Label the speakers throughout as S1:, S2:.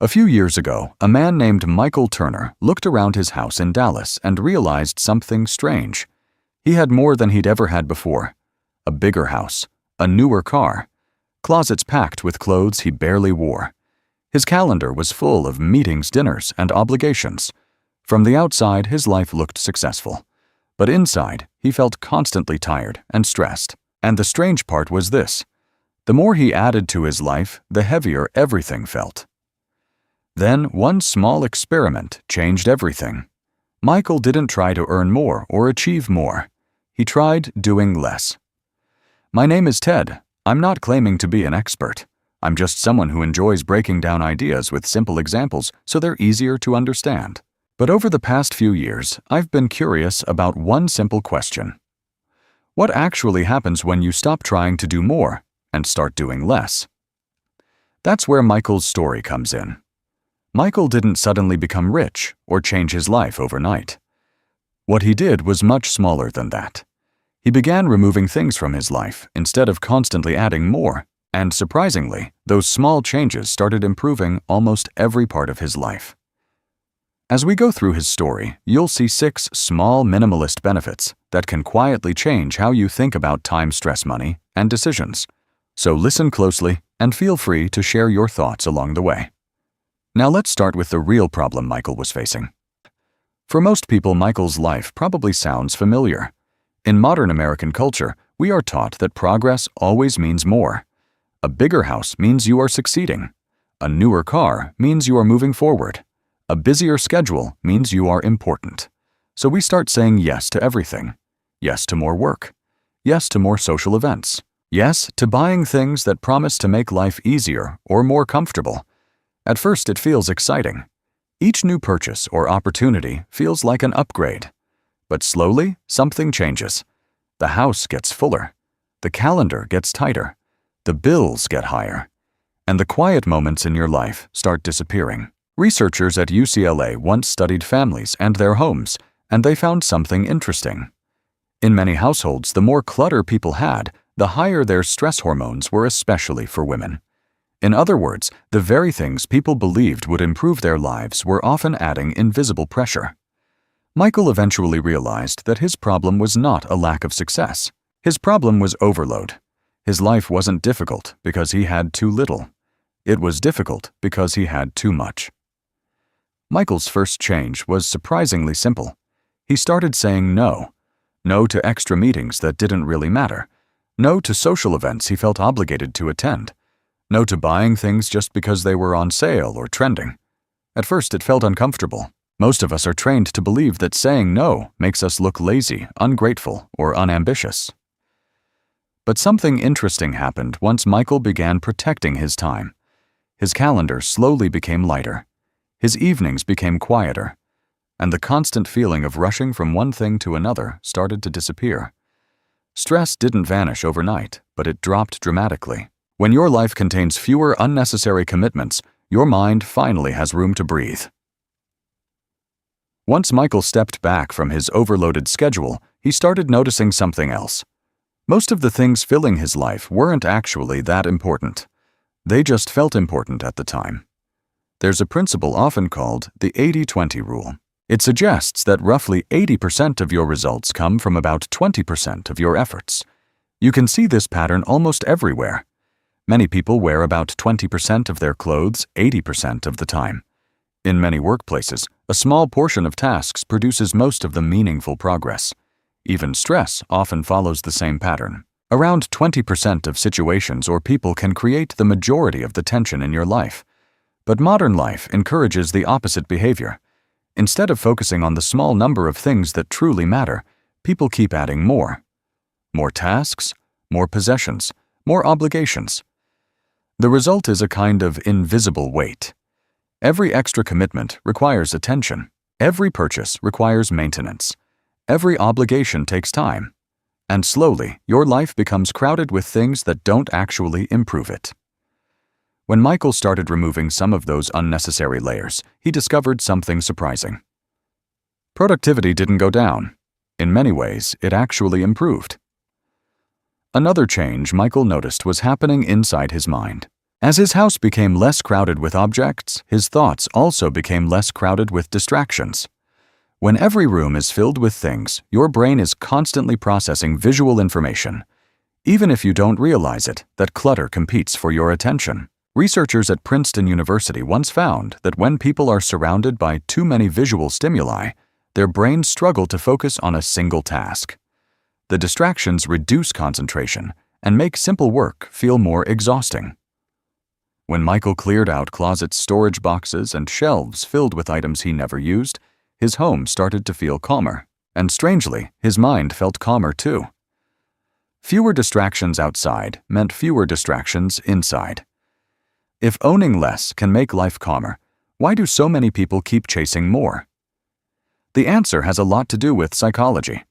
S1: A few years ago, a man named Michael Turner looked around his house in Dallas and realized something strange. He had more than he'd ever had before. A bigger house, a newer car, closets packed with clothes he barely wore. His calendar was full of meetings, dinners, and obligations. From the outside, his life looked successful. But inside, he felt constantly tired and stressed. And the strange part was this: the more he added to his life, the heavier everything felt. Then, one small experiment changed everything. Michael didn't try to earn more or achieve more. He tried doing less. My name is Ted. I'm not claiming to be an expert. I'm just someone who enjoys breaking down ideas with simple examples so they're easier to understand. But over the past few years, I've been curious about one simple question. What actually happens when you stop trying to do more and start doing less? That's where Michael's story comes in. Michael didn't suddenly become rich or change his life overnight. What he did was much smaller than that. He began removing things from his life instead of constantly adding more, and surprisingly, those small changes started improving almost every part of his life. As we go through his story, you'll see 6 small minimalist benefits that can quietly change how you think about time, stress, money, and decisions. So listen closely and feel free to share your thoughts along the way. Now let's start with the real problem Michael was facing. For most people, Michael's life probably sounds familiar. In modern American culture, we are taught that progress always means more. A bigger house means you are succeeding. A newer car means you are moving forward. A busier schedule means you are important. So we start saying yes to everything. Yes to more work. Yes to more social events. Yes to buying things that promise to make life easier or more comfortable. At first, it feels exciting. Each new purchase or opportunity feels like an upgrade. But slowly, something changes. The house gets fuller. The calendar gets tighter. The bills get higher. And the quiet moments in your life start disappearing. Researchers at UCLA once studied families and their homes, and they found something interesting. In many households, the more clutter people had, the higher their stress hormones were, especially for women. In other words, the very things people believed would improve their lives were often adding invisible pressure. Michael eventually realized that his problem was not a lack of success. His problem was overload. His life wasn't difficult because he had too little. It was difficult because he had too much. Michael's first change was surprisingly simple. He started saying no. No to extra meetings that didn't really matter. No to social events he felt obligated to attend. No to buying things just because they were on sale or trending. At first, it felt uncomfortable. Most of us are trained to believe that saying no makes us look lazy, ungrateful, or unambitious. But something interesting happened once Michael began protecting his time. His calendar slowly became lighter. His evenings became quieter. And the constant feeling of rushing from one thing to another started to disappear. Stress didn't vanish overnight, but it dropped dramatically. When your life contains fewer unnecessary commitments, your mind finally has room to breathe. Once Michael stepped back from his overloaded schedule, he started noticing something else. Most of the things filling his life weren't actually that important. They just felt important at the time. There's a principle often called the 80-20 rule. It suggests that roughly 80% of your results come from about 20% of your efforts. You can see this pattern almost everywhere. Many people wear about 20% of their clothes 80% of the time. In many workplaces, a small portion of tasks produces most of the meaningful progress. Even stress often follows the same pattern. Around 20% of situations or people can create the majority of the tension in your life. But modern life encourages the opposite behavior. Instead of focusing on the small number of things that truly matter, people keep adding more. More tasks, more possessions, more obligations. The result is a kind of invisible weight. Every extra commitment requires attention. Every purchase requires maintenance. Every obligation takes time. And slowly, your life becomes crowded with things that don't actually improve it. When Michael started removing some of those unnecessary layers, he discovered something surprising. Productivity didn't go down. In many ways, it actually improved. Another change Michael noticed was happening inside his mind. As his house became less crowded with objects, his thoughts also became less crowded with distractions. When every room is filled with things, your brain is constantly processing visual information. Even if you don't realize it, that clutter competes for your attention. Researchers at Princeton University once found that when people are surrounded by too many visual stimuli, their brains struggle to focus on a single task. The distractions reduce concentration and make simple work feel more exhausting. When Michael cleared out closets, storage boxes, and shelves filled with items he never used, his home started to feel calmer, and strangely, his mind felt calmer too. Fewer distractions outside meant fewer distractions inside. If owning less can make life calmer, why do so many people keep chasing more? The answer has a lot to do with psychology.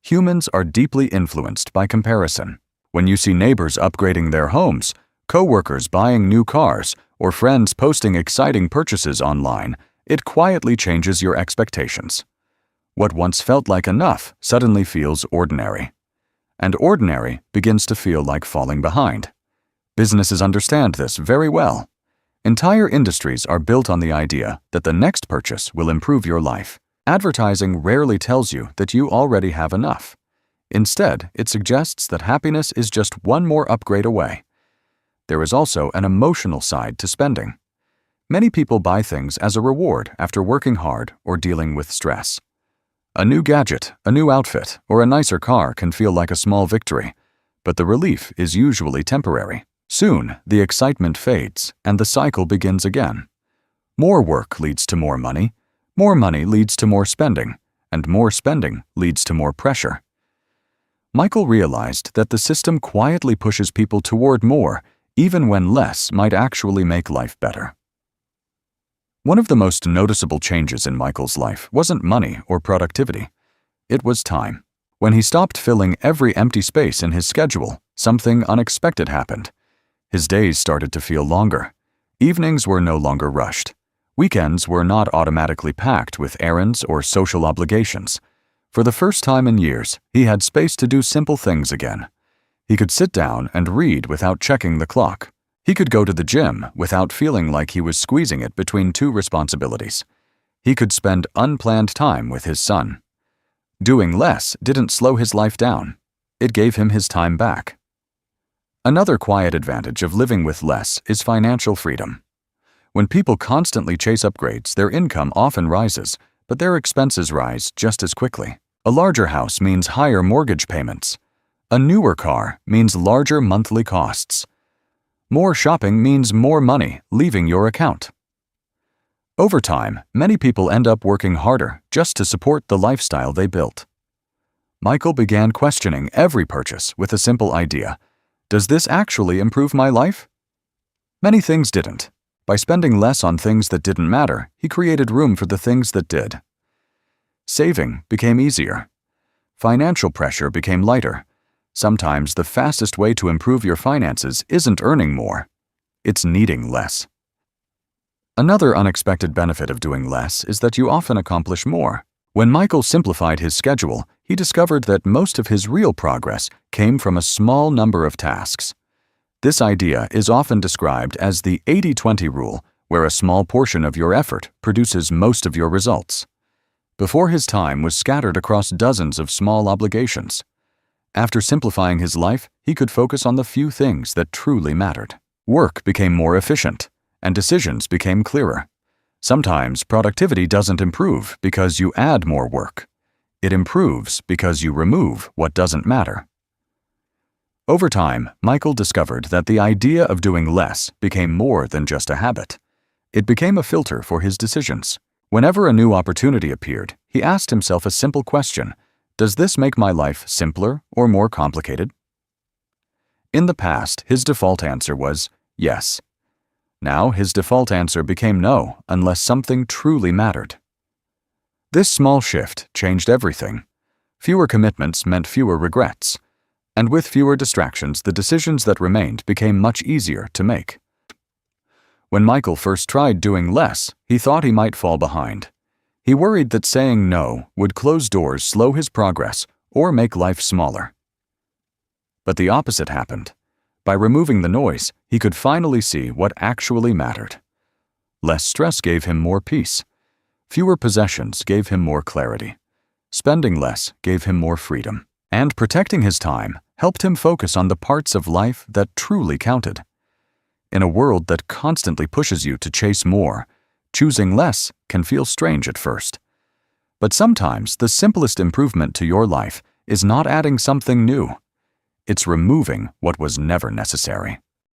S1: Humans are deeply influenced by comparison. When you see neighbors upgrading their homes, co-workers buying new cars, or friends posting exciting purchases online, it quietly changes your expectations. What once felt like enough suddenly feels ordinary. And ordinary begins to feel like falling behind. Businesses understand this very well. Entire industries are built on the idea that the next purchase will improve your life. Advertising rarely tells you that you already have enough. Instead, it suggests that happiness is just one more upgrade away. There is also an emotional side to spending. Many people buy things as a reward after working hard or dealing with stress. A new gadget, a new outfit, or a nicer car can feel like a small victory, but the relief is usually temporary. Soon, the excitement fades, and the cycle begins again. More work leads to more money leads to more spending, and more spending leads to more pressure. Michael realized that the system quietly pushes people toward more, even when less might actually make life better. One of the most noticeable changes in Michael's life wasn't money or productivity. It was time. When he stopped filling every empty space in his schedule, something unexpected happened. His days started to feel longer. Evenings were no longer rushed. Weekends were not automatically packed with errands or social obligations. For the first time in years, he had space to do simple things again. He could sit down and read without checking the clock. He could go to the gym without feeling like he was squeezing it between two responsibilities. He could spend unplanned time with his son. Doing less didn't slow his life down. It gave him his time back. Another quiet advantage of living with less is financial freedom. When people constantly chase upgrades, their income often rises, but their expenses rise just as quickly. A larger house means higher mortgage payments. A newer car means larger monthly costs. More shopping means more money leaving your account. Over time, many people end up working harder just to support the lifestyle they built. Michael began questioning every purchase with a simple idea. Does this actually improve my life? Many things didn't. By spending less on things that didn't matter, he created room for the things that did. Saving became easier. Financial pressure became lighter. Sometimes the fastest way to improve your finances isn't earning more. It's needing less. Another unexpected benefit of doing less is that you often accomplish more. When Michael simplified his schedule, he discovered that most of his real progress came from a small number of tasks. This idea is often described as the 80-20 rule, where a small portion of your effort produces most of your results. Before, his time was scattered across dozens of small obligations. After simplifying his life, he could focus on the few things that truly mattered. Work became more efficient, and decisions became clearer. Sometimes productivity doesn't improve because you add more work. It improves because you remove what doesn't matter. Over time, Michael discovered that the idea of doing less became more than just a habit. It became a filter for his decisions. Whenever a new opportunity appeared, he asked himself a simple question: does this make my life simpler or more complicated? In the past, his default answer was yes. Now, his default answer became no, unless something truly mattered. This small shift changed everything. Fewer commitments meant fewer regrets. And with fewer distractions, the decisions that remained became much easier to make. When Michael first tried doing less, he thought he might fall behind. He worried that saying no would close doors, slow his progress, or make life smaller. But the opposite happened. By removing the noise, he could finally see what actually mattered. Less stress gave him more peace. Fewer possessions gave him more clarity. Spending less gave him more freedom. And protecting his time helped him focus on the parts of life that truly counted. In a world that constantly pushes you to chase more, choosing less can feel strange at first. But sometimes the simplest improvement to your life is not adding something new. It's removing what was never necessary.